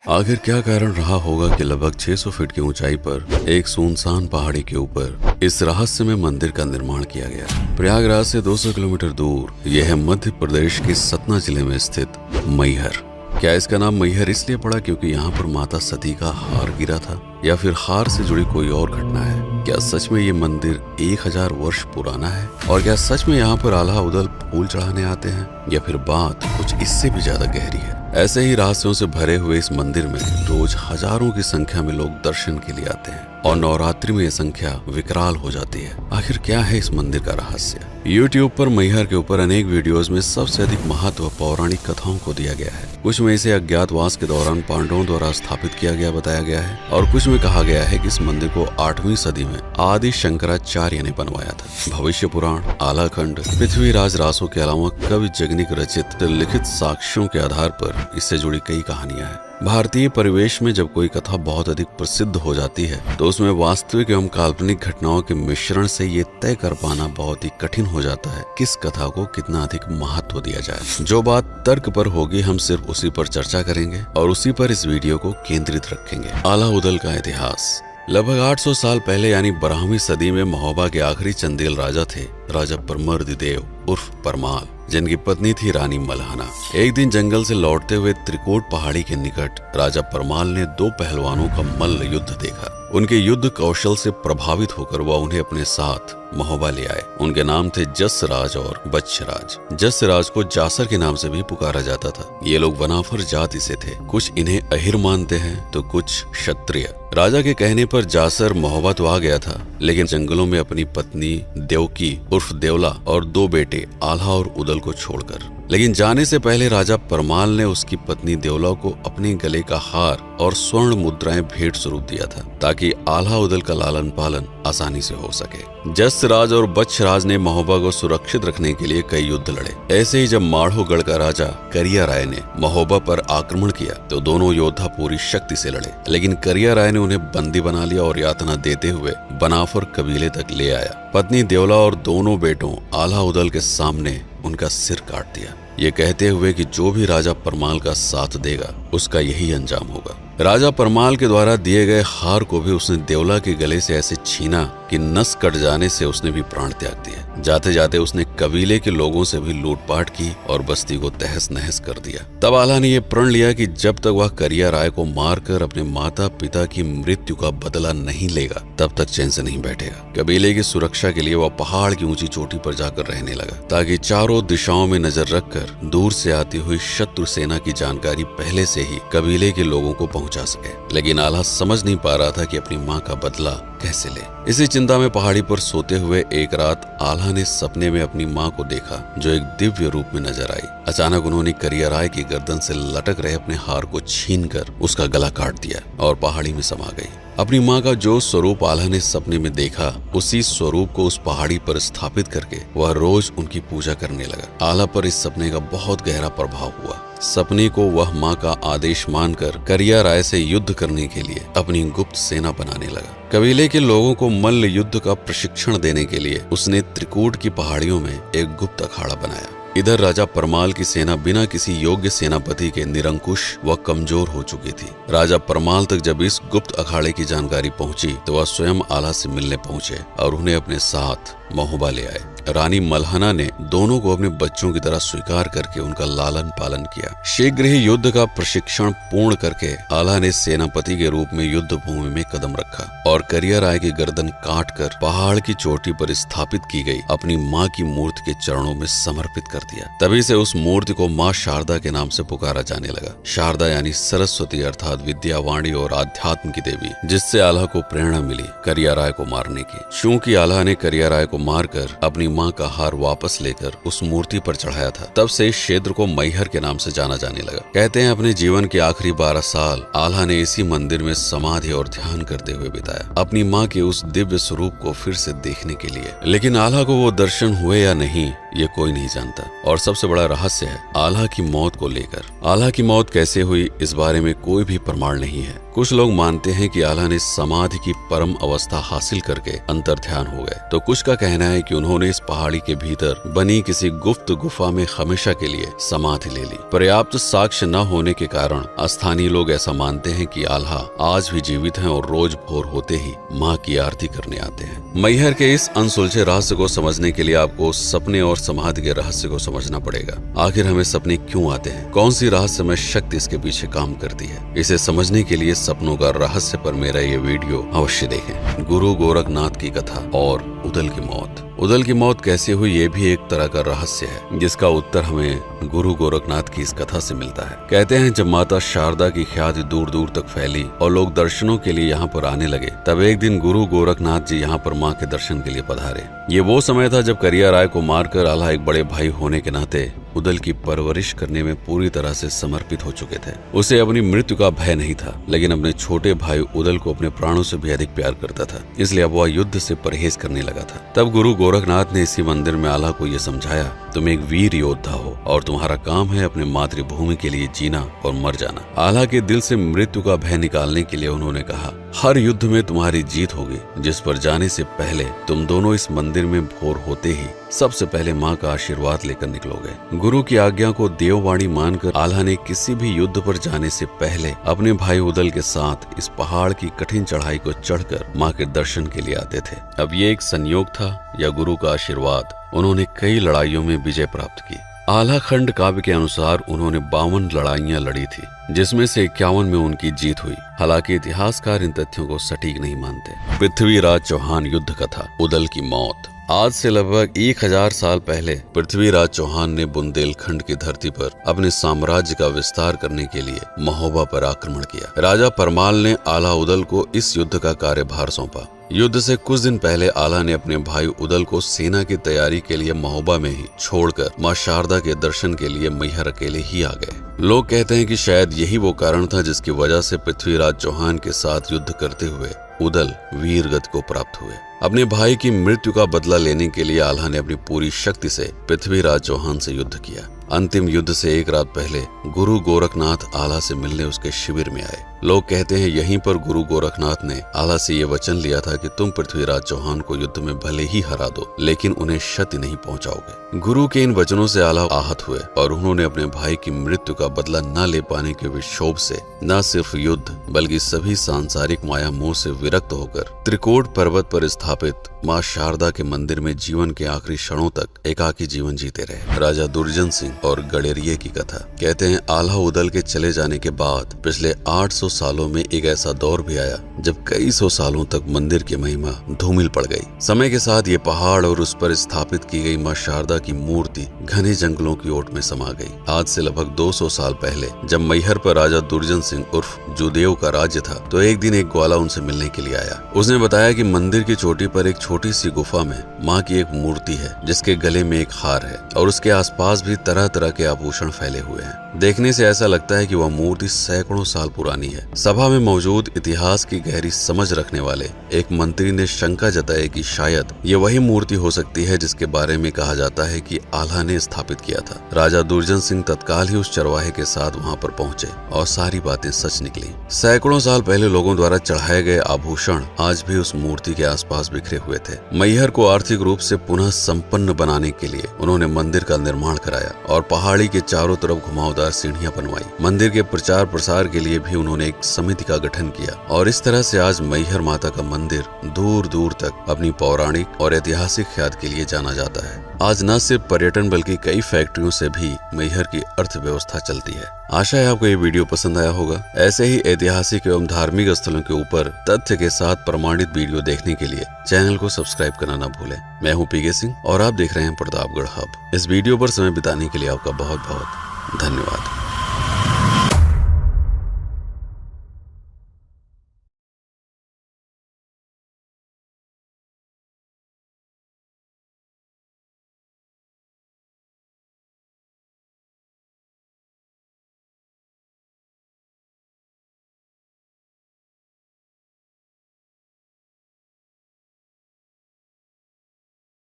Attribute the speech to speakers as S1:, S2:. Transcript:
S1: आखिर क्या कारण रहा होगा कि लगभग 600 फीट की ऊंचाई पर एक सुनसान पहाड़ी के ऊपर इस रहस्यमय मंदिर का निर्माण किया गया। प्रयागराज से 200 किलोमीटर दूर यह है मध्य प्रदेश के सतना जिले में स्थित मैहर। क्या इसका नाम मैहर इसलिए पड़ा क्योंकि यहाँ पर माता सती का हार गिरा था, या फिर हार से जुड़ी कोई और घटना है? क्या सच में ये मंदिर 1000 वर्ष पुराना है? और क्या सच में यहाँ पर आल्हा उदल फूल चढ़ाने आते हैं, या फिर बात कुछ इससे भी ज्यादा गहरी है? ऐसे ही रहस्यों से भरे हुए इस मंदिर में रोज हजारों की संख्या में लोग दर्शन के लिए आते हैं और नवरात्रि में ये संख्या विकराल हो जाती है। आखिर क्या है इस मंदिर का रहस्य? YouTube पर मैहर के ऊपर अनेक वीडियोस में सबसे अधिक महत्व पौराणिक कथाओं को दिया गया है। कुछ में इसे अज्ञातवास के दौरान पांडवों द्वारा स्थापित किया गया बताया गया है, और कुछ में कहा गया है कि इस मंदिर को 8वीं सदी में आदि शंकराचार्य ने बनवाया था। भविष्य पुराण, आलाखंड, पृथ्वीराज रासो के अलावा कवि जगनिक रचित लिखित साक्ष्यों के आधार पर इससे जुड़ी कई कहानियां हैं। भारतीय परिवेश में जब कोई कथा बहुत अधिक प्रसिद्ध हो जाती है तो उसमें वास्तविक एवं काल्पनिक घटनाओं के मिश्रण से ये तय कर पाना बहुत ही कठिन हो जाता है किस कथा को कितना अधिक महत्व दिया जाए। जो बात तर्क पर होगी हम सिर्फ उसी पर चर्चा करेंगे और उसी पर इस वीडियो को केंद्रित रखेंगे। आल्हा उदल का इतिहास। लगभग 800 साल पहले यानी 12वीं सदी में महोबा के आखिरी चंदेल राजा थे, राजा परमर्दिदेव उर्फ परमाल, जिनकी पत्नी थी रानी मल्हाना। एक दिन जंगल से लौटते हुए त्रिकोट पहाड़ी के निकट राजा परमाल ने 2 पहलवानों का मल्ल युद्ध देखा। उनके युद्ध कौशल से प्रभावित होकर वह उन्हें अपने साथ महोबा ले आए। उनके नाम थे जसराज और बच्छराज। जसराज को जासर के नाम से भी पुकारा जाता था। ये लोग वनाफर जाति से थे। कुछ इन्हें अहिर मानते हैं तो कुछ क्षत्रिय। राजा के कहने पर जासर महोबा तो आ गया था, लेकिन जंगलों में अपनी पत्नी देवकी उर्फ देवला और 2 बेटे आल्हा और उदल को छोड़कर। लेकिन जाने से पहले राजा परमाल ने उसकी पत्नी देवला को अपने गले का हार और स्वर्ण मुद्राएं भेंट स्वरूप दिया था, ताकि आल्हा उदल का लालन पालन आसानी से हो सके। जसराज और बच्छराज ने महोबा को सुरक्षित रखने के लिए कई युद्ध लड़े। ऐसे ही जब माढ़ोगढ़ का राजा करिया राय ने महोबा पर आक्रमण किया तो दोनों योद्धा पूरी शक्ति से लड़े, लेकिन करिया राय ने उन्हें बंदी बना लिया और यातना देते हुए बनाफर कबीले तक ले आया। पत्नी देवला और दोनों बेटों आल्हा उदल के सामने उनका सिर काट दिया, ये कहते हुए कि जो भी राजा परमाल का साथ देगा उसका यही अंजाम होगा। राजा परमाल के द्वारा दिए गए हार को भी उसने देवला के गले से ऐसे छीना कि नस कट जाने से उसने भी प्राण त्याग दिया। जाते जाते उसने कबीले के लोगों से भी लूटपाट की और बस्ती को तहस नहस कर दिया। तब आल्हा ने यह प्रण लिया कि जब तक वह करिया राय को मारकर अपने माता पिता की मृत्यु का बदला नहीं लेगा तब तक चैन से नहीं बैठेगा। कबीले की सुरक्षा के लिए वह पहाड़ की ऊंची चोटी पर जाकर रहने लगा, ताकि चारों दिशाओं में नजर रखकर दूर से आती हुई शत्रु सेना की जानकारी पहले से ही कबीले के लोगों को पहुंचा सके। लेकिन आल्हा समझ नहीं पा रहा था कि अपनी माँ का बदला कैसे ले। इसी चिंता में पहाड़ी पर सोते हुए एक रात आल्हा ने सपने में अपनी माँ को देखा, जो एक दिव्य रूप में नजर आई। अचानक उन्होंने करिया राय की गर्दन से लटक रहे अपने हार को छीनकर उसका गला काट दिया और पहाड़ी में समा गई। अपनी माँ का जो स्वरूप आल्हा ने सपने में देखा, उसी स्वरूप को उस पहाड़ी पर स्थापित करके वह रोज उनकी पूजा करने लगा। आल्हा पर इस सपने का बहुत गहरा प्रभाव हुआ। सपने को वह माँ का आदेश मानकर करिया राय से युद्ध करने के लिए अपनी गुप्त सेना बनाने लगा। कबीले के लोगों को मल्ल युद्ध का प्रशिक्षण देने के लिए उसने त्रिकूट की पहाड़ियों में एक गुप्त अखाड़ा बनाया। इधर राजा परमाल की सेना बिना किसी योग्य सेनापति के निरंकुश व कमजोर हो चुकी थी। राजा परमाल तक जब इस गुप्त अखाड़े की जानकारी पहुंची तो वह स्वयं आल्हा से मिलने पहुंचे और उन्हें अपने साथ महोबा ले आए। रानी मल्हाना ने दोनों को अपने बच्चों की तरह स्वीकार करके उनका लालन पालन किया। शीघ्र ही युद्ध का प्रशिक्षण पूर्ण करके आल्हा ने सेनापति के रूप में युद्ध भूमि में कदम रखा और करिया राय की गर्दन काटकर पहाड़ की चोटी पर स्थापित की गई अपनी माँ की मूर्ति के चरणों में समर्पित कर दिया। तभी से उस मूर्ति को माँ शारदा के नाम से पुकारा जाने लगा। शारदा यानी सरस्वती अर्थात विद्या, वाणी और आध्यात्म की देवी, जिससे आल्हा को प्रेरणा मिली करिया राय को मारने की। चूंकि आल्हा ने करिया राय को मारकर अपनी माँ का हार वापस लेकर उस मूर्ति पर चढ़ाया था, तब से इस क्षेत्र को मैहर के नाम से जाना जाने लगा। कहते हैं अपने जीवन के आखिरी 12 साल आल्हा ने इसी मंदिर में समाधि और ध्यान करते हुए बिताया, अपनी माँ के उस दिव्य स्वरूप को फिर से देखने के लिए। लेकिन आल्हा को वो दर्शन हुए या नहीं ये कोई नहीं जानता। और सबसे बड़ा रहस्य है आल्हा की मौत को लेकर। आल्हा की मौत कैसे हुई इस बारे में कोई भी प्रमाण नहीं है। कुछ लोग मानते हैं कि आल्हा ने समाधि की परम अवस्था हासिल करके अंतर्ध्यान हो गए, तो कुछ का कहना है कि उन्होंने इस पहाड़ी के भीतर बनी किसी गुप्त गुफा में हमेशा के लिए समाधि ले ली। पर्याप्त साक्ष्य न होने के कारण स्थानीय लोग ऐसा मानते हैं कि आल्हा आज भी जीवित हैं और रोज भोर होते ही माँ की आरती करने आते हैं। मैहर के इस अनसुलझे रहस्य को समझने के लिए आपको सपने और समाधि के रहस्य को समझना पड़ेगा। आखिर हमें सपने क्यों आते हैं, कौन सी रहस्यमय शक्ति इसके पीछे काम करती है, इसे समझने के लिए सपनों का रहस्य पर मेरा ये वीडियो अवश्य देखें। गुरु गोरखनाथ की कथा और उदल की मौत। उदल की मौत कैसे हुई, ये भी एक तरह का रहस्य है, जिसका उत्तर हमें गुरु गोरखनाथ की इस कथा से मिलता है। कहते हैं जब माता शारदा की ख्याति दूर दूर तक फैली और लोग दर्शनों के लिए यहाँ पर आने लगे, तब एक दिन गुरु गोरखनाथ जी यहाँ पर माँ के दर्शन के लिए पधारे। ये वो समय था जब करिया राय को मारकर आल्हा एक बड़े भाई होने के नाते उदल की परवरिश करने में पूरी तरह से समर्पित हो चुके थे। उसे अपनी मृत्यु का भय नहीं था, लेकिन अपने छोटे भाई उदल को अपने प्राणों से भी अधिक प्यार करता था, इसलिए अब वह युद्ध से परहेज करने लगा था। तब गुरु गोरखनाथ ने इसी मंदिर में आल्हा को यह समझाया, तुम एक वीर योद्धा हो और तुम्हारा काम है अपने मातृभूमि के लिए जीना और मर जाना। आल्हा के दिल से मृत्यु का भय निकालने के लिए उन्होंने कहा, हर युद्ध में तुम्हारी जीत होगी, जिस पर जाने से पहले तुम दोनों इस मंदिर में भोर होते ही सबसे पहले माँ का आशीर्वाद लेकर निकलोगे। गुरु की आज्ञा को देववाणी मानकर आल्हा ने किसी भी युद्ध पर जाने से पहले अपने भाई उदल के साथ इस पहाड़ की कठिन चढ़ाई को चढ़कर माँ के दर्शन के लिए आते थे। अब ये एक संयोग था या गुरु का आशीर्वाद, उन्होंने कई लड़ाइयों में विजय प्राप्त की। आल्हा खंड काव्य के अनुसार उन्होंने 52 लड़ाइयां लड़ी थी, जिसमें से 51 में उनकी जीत हुई। हालांकि इतिहासकार इन तथ्यों को सटीक नहीं मानते। पृथ्वीराज चौहान युद्ध कथा, उदल की मौत। आज से लगभग 1000 साल पहले पृथ्वीराज चौहान ने बुंदेलखंड की धरती पर अपने साम्राज्य का विस्तार करने के लिए महोबा पर आक्रमण किया। राजा परमाल ने आल्हा उदल को इस युद्ध का कार्यभार सौंपा। युद्ध से कुछ दिन पहले आल्हा ने अपने भाई उदल को सेना की तैयारी के लिए महोबा में ही छोड़कर मां शारदा के दर्शन के लिए मैहर अकेले ही आ गए। लोग कहते हैं कि शायद यही वो कारण था जिसकी वजह से पृथ्वीराज चौहान के साथ युद्ध करते हुए उदल वीर गति को प्राप्त हुए। अपने भाई की मृत्यु का बदला लेने के लिए आल्हा ने अपनी पूरी शक्ति से पृथ्वीराज चौहान से युद्ध किया। अंतिम युद्ध से एक रात पहले गुरु गोरखनाथ आल्हा से मिलने उसके शिविर में आए। लोग कहते हैं यहीं पर गुरु गोरखनाथ ने आल्हा से ये वचन लिया था कि तुम पृथ्वीराज चौहान को युद्ध में भले ही हरा दो, लेकिन उन्हें क्षति नहीं पहुंचाओगे। गुरु के इन वचनों से आल्हा आहत हुए और उन्होंने अपने भाई की मृत्यु का बदला न ले पाने के विक्षोभ से न सिर्फ युद्ध बल्कि सभी सांसारिक माया मोह से विरक्त होकर त्रिकोट पर्वत पर स्थापित माँ शारदा के मंदिर में जीवन के आखिरी क्षणों तक एकाकी जीवन जीते रहे। राजा दुर्जन सिंह और गडेरिये की कथा। कहते हैं आल्हा उदल के चले जाने के बाद पिछले 800 सालों में एक ऐसा दौर भी आया जब कई सौ सालों तक मंदिर की महिमा धूमिल पड़ गई। समय के साथ ये पहाड़ और उस पर स्थापित की गई माँ शारदा की मूर्ति घने जंगलों की ओट में समा गई। आज से लगभग 200 साल पहले जब मैहर पर राजा दुर्जन सिंह उर्फ जुदेव का राज्य था, तो एक दिन एक ग्वाला उनसे मिलने के लिए आया। उसने बताया कि मंदिर की चोटी पर एक छोटी सी गुफा में माँ की एक मूर्ति है, जिसके गले में एक हार है और उसके आसपास भी तरह तरह के आभूषण फैले हुए हैं। देखने से ऐसा लगता है कि वह मूर्ति सैकड़ों साल पुरानी है। सभा में मौजूद इतिहास की गहरी समझ रखने वाले एक मंत्री ने शंका जताई कि शायद ये वही मूर्ति हो सकती है जिसके बारे में कहा जाता है कि आल्हा ने स्थापित किया था। राजा दुर्जन सिंह तत्काल ही उस चरवाहे के साथ वहां पर पहुंचे और सारी बातें सच निकली। सैकड़ों साल पहले लोगों द्वारा चढ़ाए गए आभूषण आज भी उस मूर्ति के आसपास बिखरे हुए थे। मैहर को आर्थिक रूप से पुनः संपन्न बनाने के लिए उन्होंने मंदिर का निर्माण कराया और पहाड़ी के चारों तरफ घुमावदार सीढ़ियां बनवाई। मंदिर के प्रचार प्रसार के लिए भी उन्होंने एक समिति का गठन किया और इस तरह से आज मैहर माता का मंदिर दूर दूर तक अपनी पौराणिक और ऐतिहासिक ख्याति के लिए जाना जाता है। आज न सिर्फ पर्यटन बल्कि कई फैक्ट्रियों से भी मैहर की अर्थव्यवस्था चलती है। आशा है आपको ये वीडियो पसंद आया होगा। ऐसे ही ऐतिहासिक एवं धार्मिक स्थलों के ऊपर तथ्य के साथ प्रमाणित वीडियो देखने के लिए चैनल को सब्सक्राइब करना न भूलें। मैं हूँ पीके सिंह और आप देख रहे हैं प्रतापगढ़ हब। इस वीडियो पर समय बिताने के लिए आपका बहुत बहुत धन्यवाद।